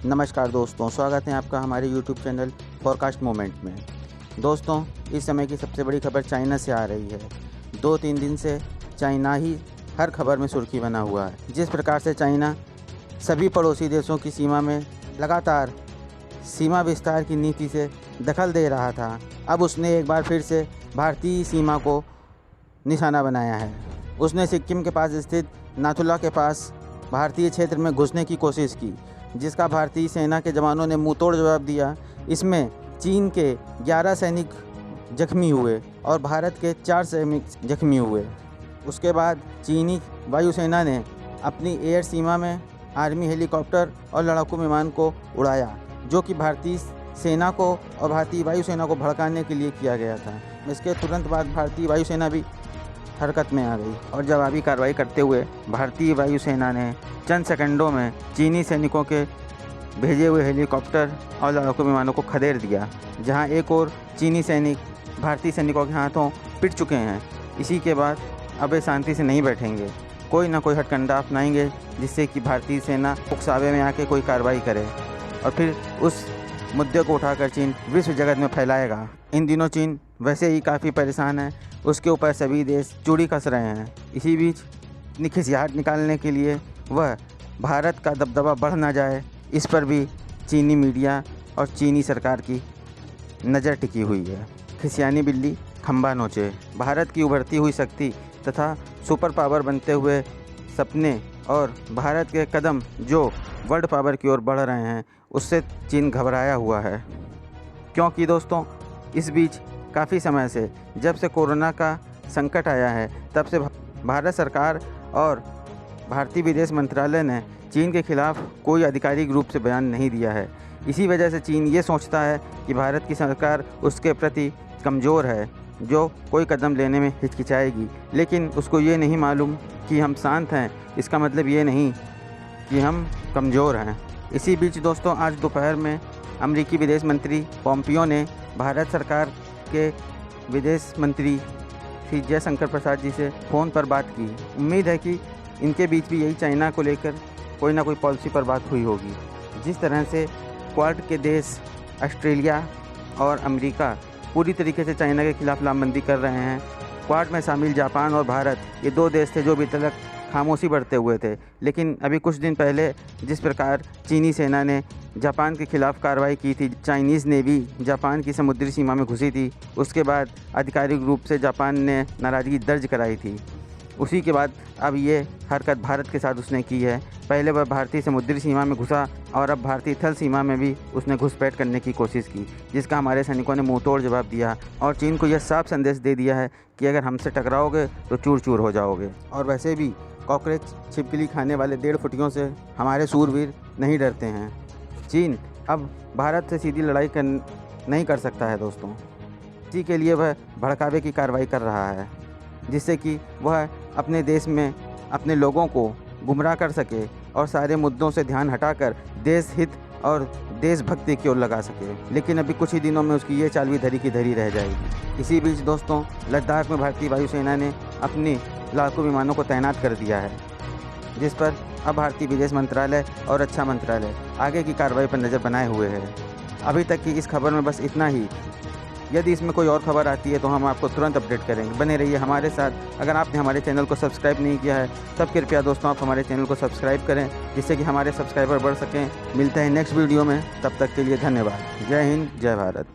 नमस्कार दोस्तों, स्वागत है आपका हमारे यूट्यूब चैनल फॉरकास्ट मोमेंट में। दोस्तों, इस समय की सबसे बड़ी खबर चाइना से आ रही है। 2-3 दिन से चाइना ही हर खबर में सुर्खी बना हुआ है। जिस प्रकार से चाइना सभी पड़ोसी देशों की सीमा में लगातार सीमा विस्तार की नीति से दखल दे रहा था, अब उसने एक बार फिर से भारतीय सीमा को निशाना बनाया है। उसने सिक्किम के पास स्थित नाथुला के पास भारतीय क्षेत्र में घुसने की कोशिश की, जिसका भारतीय सेना के जवानों ने मुंहतोड़ जवाब दिया। इसमें चीन के 11 सैनिक जख्मी हुए और भारत के 4 सैनिक जख्मी हुए। उसके बाद चीनी वायुसेना ने अपनी एयर सीमा में आर्मी हेलीकॉप्टर और लड़ाकू विमान को उड़ाया, जो कि भारतीय सेना को और भारतीय वायुसेना को भड़काने के लिए किया गया था। इसके तुरंत बाद भारतीय वायुसेना भी हरकत में आ गई और जवाबी कार्रवाई करते हुए भारतीय वायुसेना ने चंद सेकंडों में चीनी सैनिकों के भेजे हुए हेलीकॉप्टर और लड़ाकू विमानों को खदेड़ दिया, जहां एक और चीनी सैनिक भारतीय सैनिकों के हाथों पिट चुके हैं। इसी के बाद अब वे शांति से नहीं बैठेंगे, कोई ना कोई हथकंडा अपनाएंगे, जिससे कि भारतीय सेना उकसावे में आके कोई कार्रवाई करे और फिर उस मुद्दे को उठाकर चीन विश्व जगत में फैलाएगा। इन दिनों चीन वैसे ही काफ़ी परेशान है, उसके ऊपर सभी देश चूड़ी कस रहे हैं। इसी बीच अपनी खिसियाहट निकालने के लिए वह भारत का दबदबा बढ़ ना जाए, इस पर भी चीनी मीडिया और चीनी सरकार की नज़र टिकी हुई है। खिसियानी बिल्ली खंबा नोचे। भारत की उभरती हुई शक्ति तथा सुपर पावर बनते हुए सपने और भारत के कदम जो वर्ल्ड पावर की ओर बढ़ रहे हैं, उससे चीन घबराया हुआ है। क्योंकि दोस्तों, इस बीच काफ़ी समय से जब से कोरोना का संकट आया है, तब से भारत सरकार और भारतीय विदेश मंत्रालय ने चीन के खिलाफ कोई आधिकारिक रूप से बयान नहीं दिया है। इसी वजह से चीन ये सोचता है कि भारत की सरकार उसके प्रति कमज़ोर है, जो कोई कदम लेने में हिचकिचाएगी। लेकिन उसको ये नहीं मालूम कि हम शांत हैं, इसका मतलब ये नहीं कि हम कमज़ोर हैं। इसी बीच दोस्तों, आज दोपहर में अमेरिकी विदेश मंत्री पोम्पियो ने भारत सरकार के विदेश मंत्री श्री जयशंकर प्रसाद जी से फ़ोन पर बात की। उम्मीद है कि इनके बीच भी यही चाइना को लेकर कोई ना कोई पॉलिसी पर बात हुई होगी। जिस तरह से क्वाड के देश ऑस्ट्रेलिया और अमेरिका पूरी तरीके से चाइना के खिलाफ लामबंदी कर रहे हैं, क्वाड में शामिल जापान और भारत, ये 2 देश थे जो अभी तक खामोशी बरते हुए थे। लेकिन अभी कुछ दिन पहले जिस प्रकार चीनी सेना ने जापान के खिलाफ कार्रवाई की थी, चाइनीज़ नेवी जापान की समुद्री सीमा में घुसी थी, उसके बाद आधिकारिक रूप से जापान ने नाराज़गी दर्ज कराई थी। उसी के बाद अब ये हरकत भारत के साथ उसने की है। पहले वह भारतीय समुद्री सीमा में घुसा और अब भारतीय थल सीमा में भी उसने घुसपैठ करने की कोशिश की, जिसका हमारे सैनिकों ने मुंहतोड़ जवाब दिया और चीन को यह साफ संदेश दे दिया है कि अगर हमसे टकराओगे तो चूर चूर हो जाओगे। और वैसे भी कॉकरोच छिपकली खाने वाले 1.5 फुटियों से हमारे सूरवीर नहीं डरते हैं। चीन अब भारत से सीधी लड़ाई नहीं कर सकता है दोस्तों। इसी के लिए वह भड़कावे की कार्रवाई कर रहा है, जिससे कि वह अपने देश में अपने लोगों को गुमराह कर सके और सारे मुद्दों से ध्यान हटाकर देश हित और देशभक्ति की ओर लगा सके। लेकिन अभी कुछ ही दिनों में उसकी ये चाल भी धरी की धरी रह जाएगी। इसी बीच दोस्तों, लद्दाख में भारतीय वायुसेना ने अपनी लड़ाकू विमानों को तैनात कर दिया है, जिस पर अब भारतीय विदेश मंत्रालय और रक्षा मंत्रालय आगे की कार्रवाई पर नज़र बनाए हुए है। अभी तक की इस खबर में बस इतना ही। यदि इसमें कोई और खबर आती है तो हम आपको तुरंत अपडेट करेंगे। बने रहिए हमारे साथ। अगर आपने हमारे चैनल को सब्सक्राइब नहीं किया है, तब कृपया दोस्तों आप हमारे चैनल को सब्सक्राइब करें, जिससे कि हमारे सब्सक्राइबर बढ़ सकें। मिलते हैं नेक्स्ट वीडियो में, तब तक के लिए धन्यवाद। जय हिंद, जय भारत।